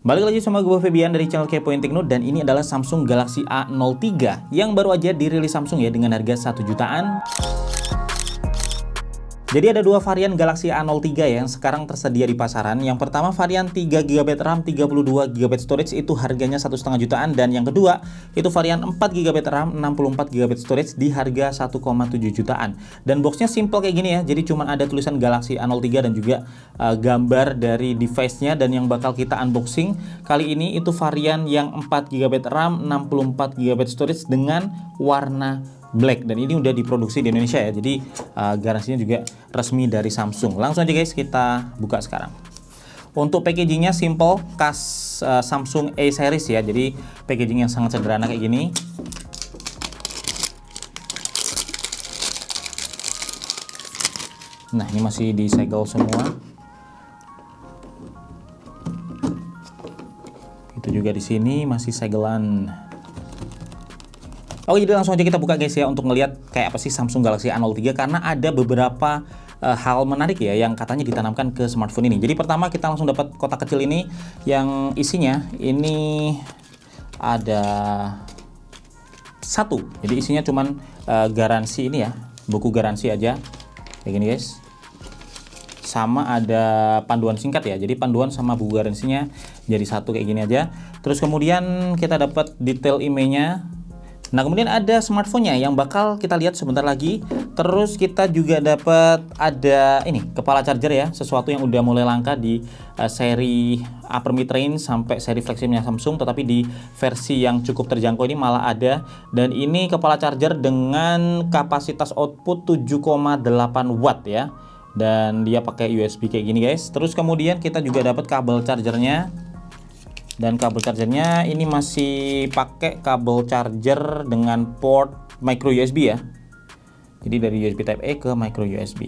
Balik lagi sama gue Febian dari channel Kepoin Tekno, dan ini adalah Samsung Galaxy A03 yang baru aja dirilis Samsung ya dengan harga 1 jutaan. Jadi ada dua varian Galaxy A03 ya, yang sekarang tersedia di pasaran. Yang pertama varian 3GB RAM, 32GB storage, itu harganya 1,5 jutaan. Dan yang kedua itu varian 4GB RAM, 64GB storage di harga 1,7 jutaan. Dan boxnya simple kayak gini ya, jadi cuma ada tulisan Galaxy A03 dan juga gambar dari device-nya. Dan yang bakal kita unboxing kali ini itu varian yang 4GB RAM, 64GB storage dengan warna black, dan ini udah diproduksi di Indonesia ya, jadi garansinya juga resmi dari Samsung. Langsung aja guys, kita buka sekarang. Untuk packagingnya simple, khas Samsung A series ya, jadi packaging yang sangat sederhana kayak gini. Nah, ini masih disegel semua. Itu juga di sini masih segelan. Oke, jadi langsung aja kita buka guys ya, untuk ngelihat kayak apa sih Samsung Galaxy A03, karena ada beberapa hal menarik ya yang katanya ditanamkan ke smartphone ini. Jadi pertama kita langsung dapat kotak kecil ini yang isinya ini ada satu. Jadi isinya cuman garansi ini ya, buku garansi aja kayak gini guys. Sama ada panduan singkat ya, jadi panduan sama buku garansinya jadi satu kayak gini aja. Terus kemudian kita dapat detail IMEI-nya. Nah, kemudian ada smartphone-nya yang bakal kita lihat sebentar lagi. Terus kita juga dapat ada ini kepala charger ya, sesuatu yang udah mulai langka di seri upper mid range sampai seri flagshipnya Samsung, tetapi di versi yang cukup terjangkau ini malah ada. Dan ini kepala charger dengan kapasitas output 7,8 watt ya, dan dia pakai USB kayak gini guys. Terus kemudian kita juga dapat kabel chargernya. Dan kabel chargernya ini masih pakai kabel charger dengan port micro USB ya. Jadi dari USB Type A ke micro USB.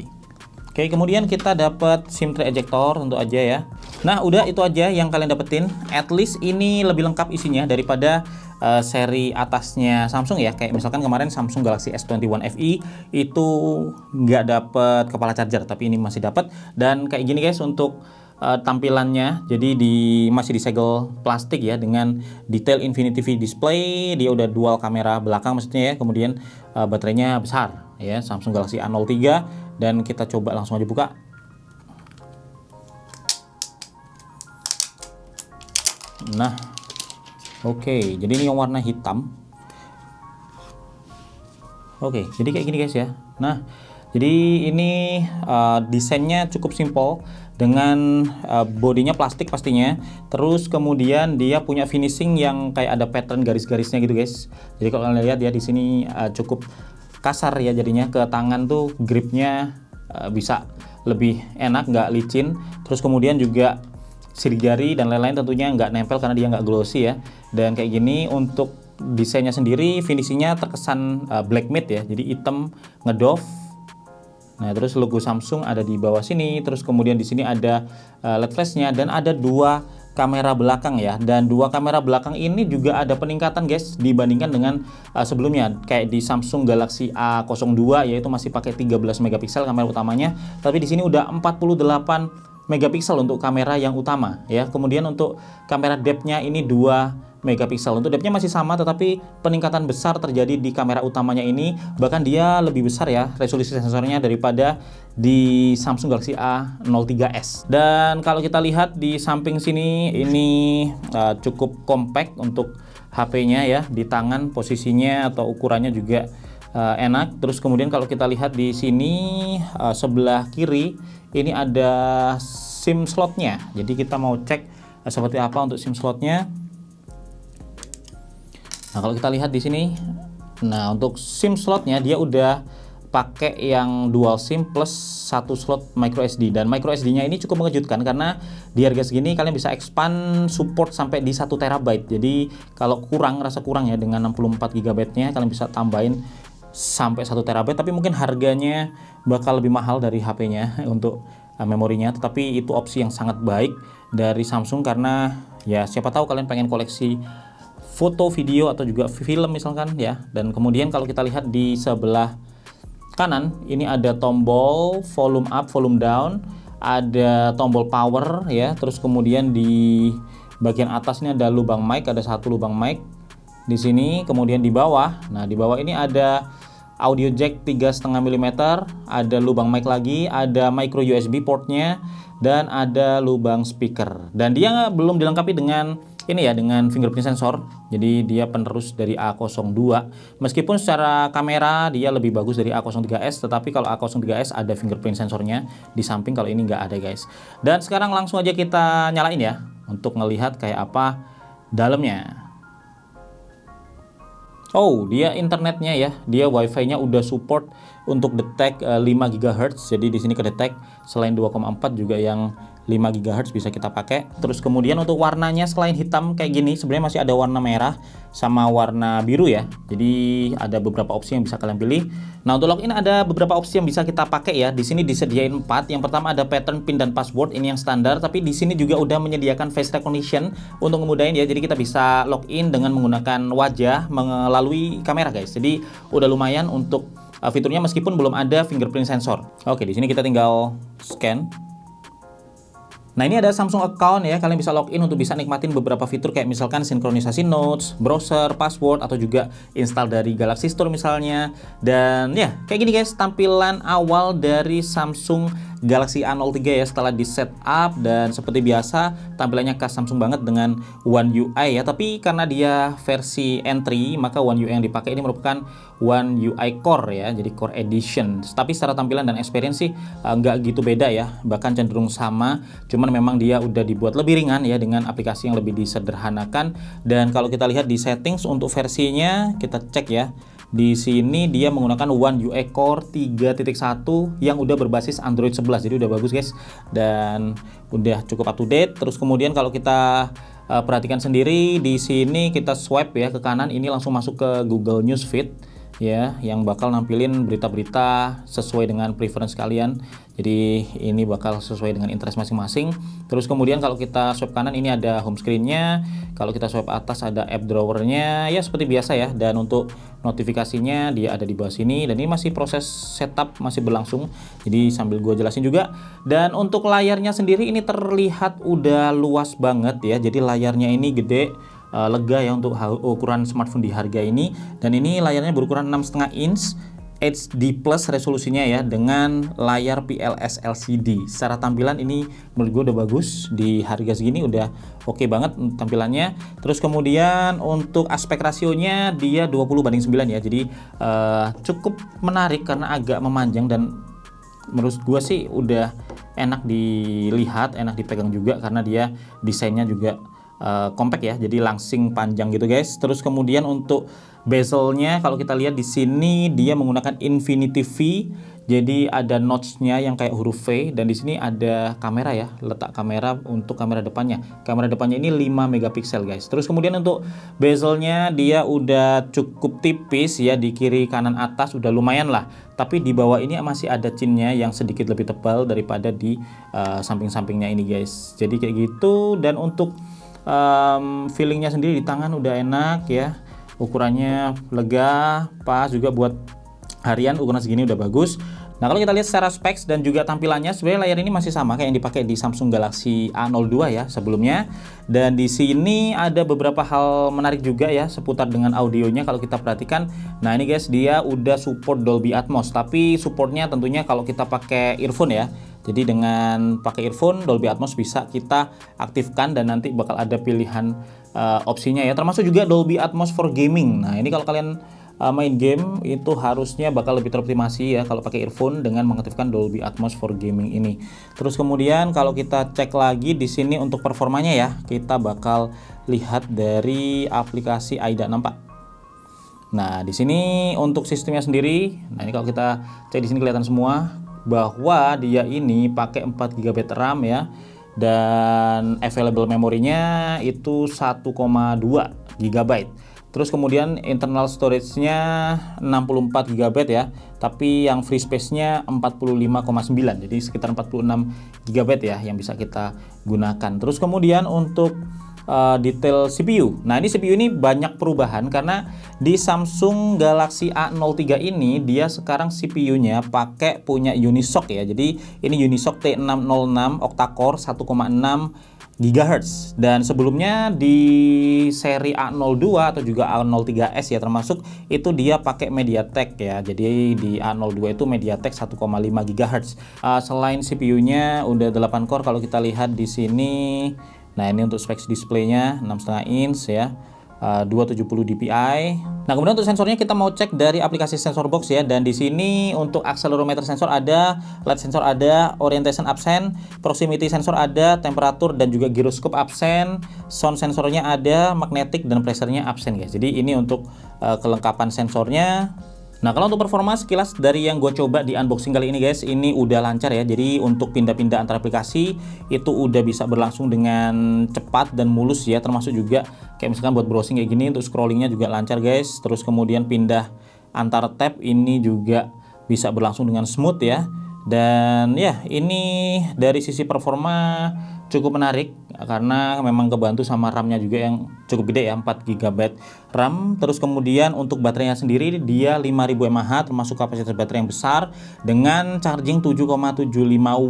Oke, kemudian kita dapat SIM tray ejector tentu aja ya. Nah, udah itu aja yang kalian dapetin. At least ini lebih lengkap isinya daripada seri atasnya Samsung ya. Kayak misalkan kemarin Samsung Galaxy S21 FE itu nggak dapet kepala charger, tapi ini masih dapat. Dan kayak gini guys untuk tampilannya, jadi masih disegel plastik ya, dengan detail Infinity V display. Dia udah dual kamera belakang maksudnya ya, kemudian baterainya besar ya, Samsung Galaxy A03. Dan kita coba langsung aja buka. Nah, oke, jadi ini yang warna hitam. Oke, jadi kayak gini guys ya. Nah, jadi ini desainnya cukup simple dengan bodinya plastik pastinya. Terus kemudian dia punya finishing yang kayak ada pattern garis-garisnya gitu guys. Jadi kalau kalian lihat ya di sini cukup kasar ya, jadinya ke tangan tuh gripnya bisa lebih enak, nggak licin. Terus kemudian juga sidik jari dan lain-lain tentunya nggak nempel karena dia nggak glossy ya. Dan kayak gini untuk desainnya sendiri, finishingnya terkesan black matte ya, jadi hitam ngedoff. Nah, terus logo Samsung ada di bawah sini. Terus kemudian di sini ada LED flashnya, dan ada dua kamera belakang ya. Dan dua kamera belakang ini juga ada peningkatan guys dibandingkan dengan sebelumnya. Kayak di Samsung Galaxy A02 yaitu masih pakai 13 megapiksel kamera utamanya, tapi di sini udah 48 megapiksel untuk kamera yang utama ya. Kemudian untuk kamera depth-nya ini 2 megapiksel. Untuk depth-nya masih sama, tetapi peningkatan besar terjadi di kamera utamanya ini. Bahkan dia lebih besar ya resolusi sensornya daripada di Samsung Galaxy A03s. Dan kalau kita lihat di samping sini ini cukup compact untuk HP-nya ya, di tangan posisinya atau ukurannya juga enak. Terus kemudian kalau kita lihat di sini sebelah kiri ini ada SIM slotnya. Jadi kita mau cek seperti apa untuk SIM slotnya. Nah, kalau kita lihat di sini, nah untuk SIM slotnya dia udah pakai yang dual SIM plus satu slot micro SD. Dan micro SD-nya ini cukup mengejutkan karena di harga segini kalian bisa expand support sampai di 1 TB. Jadi kalau rasa kurang ya dengan 64 GB-nya, kalian bisa tambahin sampai 1 TB, tapi mungkin harganya bakal lebih mahal dari HP-nya untuk memorinya. Tetapi itu opsi yang sangat baik dari Samsung karena ya siapa tahu kalian pengen koleksi foto, video, atau juga film misalkan ya. Dan kemudian kalau kita lihat di sebelah kanan ini ada tombol volume up, volume down, ada tombol power ya. Terus kemudian di bagian atas ini ada lubang mic, ada satu lubang mic di sini. Kemudian di bawah, nah di bawah ini ada audio jack 3,5 mm, ada lubang mic lagi, ada micro USB portnya, dan ada lubang speaker. Dan dia belum dilengkapi dengan ini ya, dengan fingerprint sensor. Jadi dia penerus dari A02. Meskipun secara kamera dia lebih bagus dari A03s, tetapi kalau A03s ada fingerprint sensornya di samping, kalau ini nggak ada guys. Dan sekarang langsung aja kita nyalain ya, untuk ngelihat kayak apa dalamnya. Oh, dia internetnya ya, dia wifi-nya udah support untuk detect 5 GHz. Jadi di sini kedetek selain 2,4 juga yang 5 GHz bisa kita pakai. Terus kemudian untuk warnanya selain hitam kayak gini, sebenarnya masih ada warna merah sama warna biru ya. Jadi ada beberapa opsi yang bisa kalian pilih. Nah, untuk login ada beberapa opsi yang bisa kita pakai ya. Di sini disediain 4. Yang pertama ada pattern, pin, dan password. Ini yang standar, tapi di sini juga udah menyediakan face recognition untuk ngemudahin ya. Jadi kita bisa login dengan menggunakan wajah melalui kamera guys. Jadi udah lumayan untuk fiturnya meskipun belum ada fingerprint sensor. Oke, di sini kita tinggal scan. Nah, ini ada Samsung account ya, kalian bisa login untuk bisa nikmatin beberapa fitur kayak misalkan sinkronisasi notes, browser, password, atau juga install dari Galaxy Store misalnya. Dan ya, kayak gini guys tampilan awal dari Samsung Galaxy A03 ya setelah di setup. Dan seperti biasa tampilannya khas Samsung banget dengan One UI ya, tapi karena dia versi entry maka One UI yang dipakai ini merupakan One UI Core ya, jadi Core Edition. Tapi secara tampilan dan experience sih nggak gitu beda ya, bahkan cenderung sama, cuman memang dia udah dibuat lebih ringan ya dengan aplikasi yang lebih disederhanakan. Dan kalau kita lihat di settings untuk versinya, kita cek ya. Di sini dia menggunakan One UI Core 3.1 yang udah berbasis Android 11. Jadi udah bagus guys dan udah cukup up to date. Terus kemudian kalau kita perhatikan sendiri di sini kita swipe ya ke kanan, ini langsung masuk ke Google News Feed ya, yang bakal nampilin berita-berita sesuai dengan preference kalian. Jadi ini bakal sesuai dengan interest masing-masing. Terus kemudian kalau kita swipe kanan ini ada home screen-nya, kalau kita swipe atas ada app drawer-nya ya seperti biasa ya. Dan untuk notifikasinya dia ada di bawah sini, dan ini masih proses setup, masih berlangsung. Jadi sambil gue jelasin juga. Dan untuk layarnya sendiri ini terlihat udah luas banget ya. Jadi layarnya ini gede, lega ya untuk ukuran smartphone di harga ini. Dan ini layarnya berukuran 6,5 inch HD plus resolusinya ya, dengan layar PLS LCD. Secara tampilan ini menurut gue udah bagus, di harga segini udah oke banget tampilannya. Terus kemudian untuk aspek rasionya dia 20:9 ya, jadi cukup menarik karena agak memanjang, dan menurut gue sih udah enak dilihat, enak dipegang juga karena dia desainnya juga compact ya, jadi langsing panjang gitu guys. Terus kemudian untuk bezelnya kalau kita lihat di sini dia menggunakan Infinity V, jadi ada notch-nya yang kayak huruf V, dan di sini ada kamera ya, letak kamera untuk kamera depannya. Kamera depannya ini 5 megapiksel guys. Terus kemudian untuk bezelnya dia udah cukup tipis ya, di kiri kanan atas udah lumayan lah. Tapi di bawah ini masih ada chinnya yang sedikit lebih tebal daripada di samping-sampingnya ini guys. Jadi kayak gitu. Dan untuk feelingnya sendiri di tangan udah enak ya, ukurannya lega, pas juga buat harian, ukuran segini udah bagus. Nah, kalau kita lihat secara specs dan juga tampilannya, sebenarnya layar ini masih sama kayak yang dipakai di Samsung Galaxy A02 ya sebelumnya. Dan di sini ada beberapa hal menarik juga ya seputar dengan audionya kalau kita perhatikan. Nah, ini guys dia udah support Dolby Atmos, tapi supportnya tentunya kalau kita pakai earphone ya. Jadi dengan pakai earphone Dolby Atmos bisa kita aktifkan, dan nanti bakal ada pilihan opsinya ya, termasuk juga Dolby Atmos for gaming. Nah, ini kalau kalian main game itu harusnya bakal lebih teroptimasi ya kalau pakai earphone dengan mengaktifkan Dolby Atmos for gaming ini. Terus kemudian kalau kita cek lagi di sini untuk performanya ya, kita bakal lihat dari aplikasi AIDA 6 Pak. Nah, di sini untuk sistemnya sendiri, nah ini kalau kita cek di sini kelihatan semua bahwa dia ini pakai 4 GB RAM ya, dan available memorinya itu 1,2 GB. Terus kemudian internal storage-nya 64 GB ya, tapi yang free space-nya 45,9, jadi sekitar 46 GB ya yang bisa kita gunakan. Terus kemudian untuk detail CPU. Nah, ini CPU ini banyak perubahan karena di Samsung Galaxy A03 ini dia sekarang CPU-nya pakai punya Unisoc ya. Jadi ini Unisoc T606 octa-core 1,6 GHz. Dan sebelumnya di seri A02 atau juga A03s ya termasuk, itu dia pakai MediaTek ya. Jadi di A02 itu MediaTek 1,5 GHz. Selain CPU-nya udah 8 core kalau kita lihat di sini. Nah, ini untuk specs displaynya 6,5 inch ya. 270 dpi. Nah, kemudian untuk sensornya kita mau cek dari aplikasi sensor box ya. Dan di sini untuk accelerometer sensor ada, light sensor ada, orientation absen, proximity sensor ada, temperatur dan juga gyroscope absen, sound sensornya ada, magnetic dan pressure-nya absen guys. Jadi ini untuk kelengkapan sensornya. Nah, kalau untuk performa sekilas dari yang gue coba di unboxing kali ini guys, ini udah lancar ya. Jadi untuk pindah-pindah antar aplikasi itu udah bisa berlangsung dengan cepat dan mulus ya. Termasuk juga kayak misalkan buat browsing kayak gini, untuk scrollingnya juga lancar guys. Terus kemudian pindah antar tab ini juga bisa berlangsung dengan smooth ya. Dan ya, ini dari sisi performa cukup menarik karena memang kebantu sama RAM-nya juga yang cukup gede ya, 4 GB RAM. Terus kemudian untuk baterainya sendiri dia 5000 mAh, termasuk kapasitas baterai yang besar dengan charging 7,75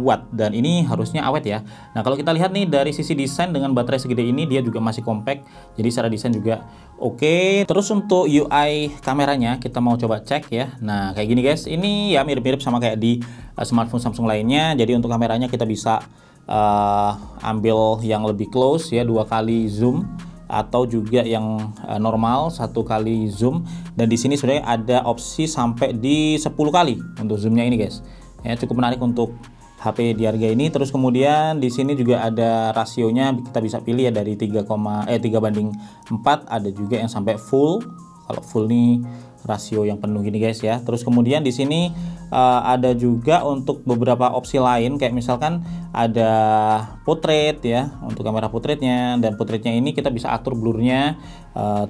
watt, dan ini harusnya awet ya. Nah, kalau kita lihat nih dari sisi desain, dengan baterai segede ini dia juga masih compact, jadi secara desain juga oke. Terus untuk UI kameranya kita mau coba cek ya. Nah, kayak gini guys, ini ya mirip-mirip sama kayak di smartphone Samsung lainnya. Jadi untuk kameranya kita bisa ambil yang lebih close ya, 2 kali zoom, atau juga yang normal 1 kali zoom. Dan di sini sebenarnya ada opsi sampai di 10 kali untuk zoomnya ini guys. Ya, cukup menarik untuk HP di harga ini. Terus kemudian di sini juga ada rasionya, kita bisa pilih ya dari 3:4, ada juga yang sampai full. Kalau full nih rasio yang penuh gini guys ya. Terus kemudian di sini ada juga untuk beberapa opsi lain, kayak misalkan ada portrait ya, untuk kamera portraitnya. Dan portraitnya ini kita bisa atur blurnya,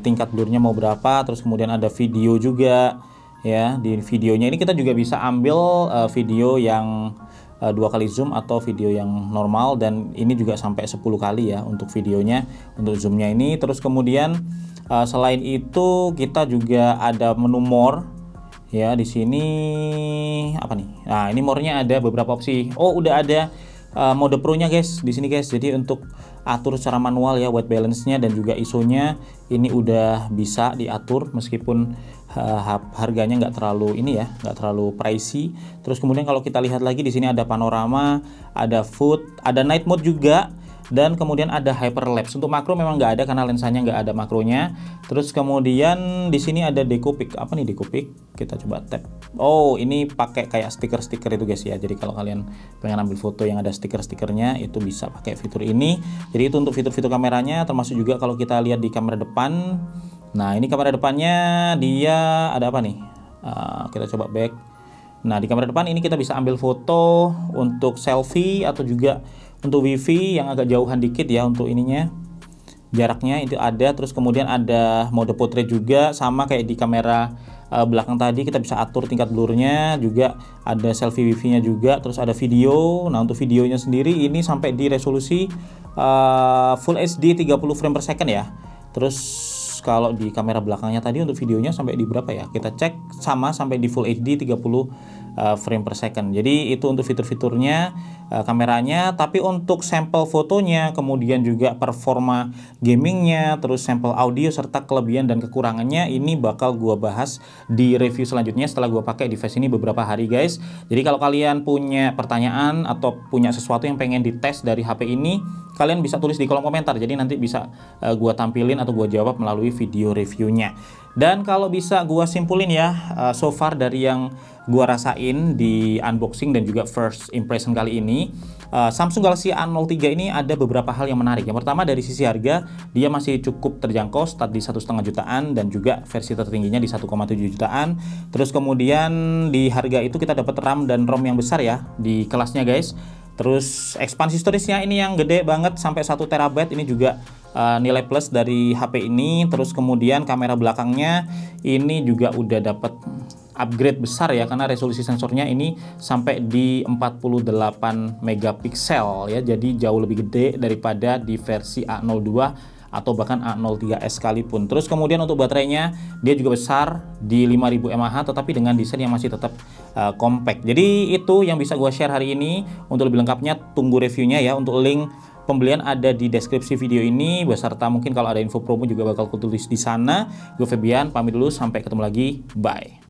tingkat blurnya mau berapa. Terus kemudian ada video juga ya. Di videonya ini kita juga bisa ambil video yang 2 kali zoom atau video yang normal, dan ini juga sampai 10 kali ya untuk videonya, untuk zoomnya ini. Terus kemudian selain itu kita juga ada menu more ya. Di sini apa nih? Nah, ini more-nya ada beberapa opsi. Oh, udah ada mode pro-nya guys di sini guys. Jadi untuk atur secara manual ya, white balance-nya dan juga ISO-nya ini udah bisa diatur, meskipun harganya nggak terlalu ini ya, nggak terlalu pricey. Terus kemudian kalau kita lihat lagi di sini ada panorama, ada food, ada night mode juga, dan kemudian ada hyperlapse. Untuk makro memang nggak ada karena lensanya nggak ada makronya. Terus kemudian di sini ada decopic. Apa nih decopic? Kita coba tap. Oh, ini pakai kayak stiker-stiker itu guys ya. Jadi kalau kalian pengen ambil foto yang ada stiker-stikernya, itu bisa pakai fitur ini. Jadi itu untuk fitur-fitur kameranya, termasuk juga kalau kita lihat di kamera depan. Nah, ini kamera depannya dia ada apa nih? Kita coba back. Nah, di kamera depan ini kita bisa ambil foto untuk selfie atau juga untuk wifi yang agak jauhan dikit ya. Untuk ininya jaraknya itu ada. Terus kemudian ada mode portrait juga, sama kayak di kamera belakang tadi, kita bisa atur tingkat blurnya, juga ada selfie wifi nya juga. Terus ada video. Nah, untuk videonya sendiri ini sampai di resolusi Full HD 30 frame per second ya. Terus kalau di kamera belakangnya tadi untuk videonya sampai di berapa ya? Kita cek, sama sampai di Full HD 30 frame per second. Jadi itu untuk fitur-fiturnya kameranya. Tapi untuk sampel fotonya, kemudian juga performa gamingnya, terus sampel audio serta kelebihan dan kekurangannya, ini bakal gua bahas di review selanjutnya setelah gua pakai device ini beberapa hari guys. Jadi kalau kalian punya pertanyaan atau punya sesuatu yang pengen dites dari HP ini, kalian bisa tulis di kolom komentar. Jadi nanti bisa gua tampilin atau gua jawab melalui video reviewnya. Dan kalau bisa gua simpulin ya, so far dari yang gua rasain di unboxing dan juga first impression kali ini, Samsung Galaxy A03 ini ada beberapa hal yang menarik. Yang pertama dari sisi harga, dia masih cukup terjangkau, start di 1,5 jutaan, dan juga versi tertingginya di 1,7 jutaan. Terus kemudian di harga itu kita dapat RAM dan ROM yang besar ya di kelasnya guys. Terus ekspansi storage-nya ini yang gede banget sampai 1 TB, ini juga nilai plus dari HP ini. Terus kemudian kamera belakangnya ini juga udah dapat upgrade besar ya, karena resolusi sensornya ini sampai di 48 megapiksel ya. Jadi jauh lebih gede daripada di versi A02 atau bahkan A03s sekalipun. Terus kemudian untuk baterainya dia juga besar di 5000 mAh, tetapi dengan desain yang masih tetap compact. Jadi itu yang bisa gue share hari ini. Untuk lebih lengkapnya tunggu reviewnya ya. Untuk link pembelian ada di deskripsi video ini, beserta mungkin kalau ada info promo juga bakal kutulis di sana. Gue Febian, pamit dulu, sampai ketemu lagi, bye.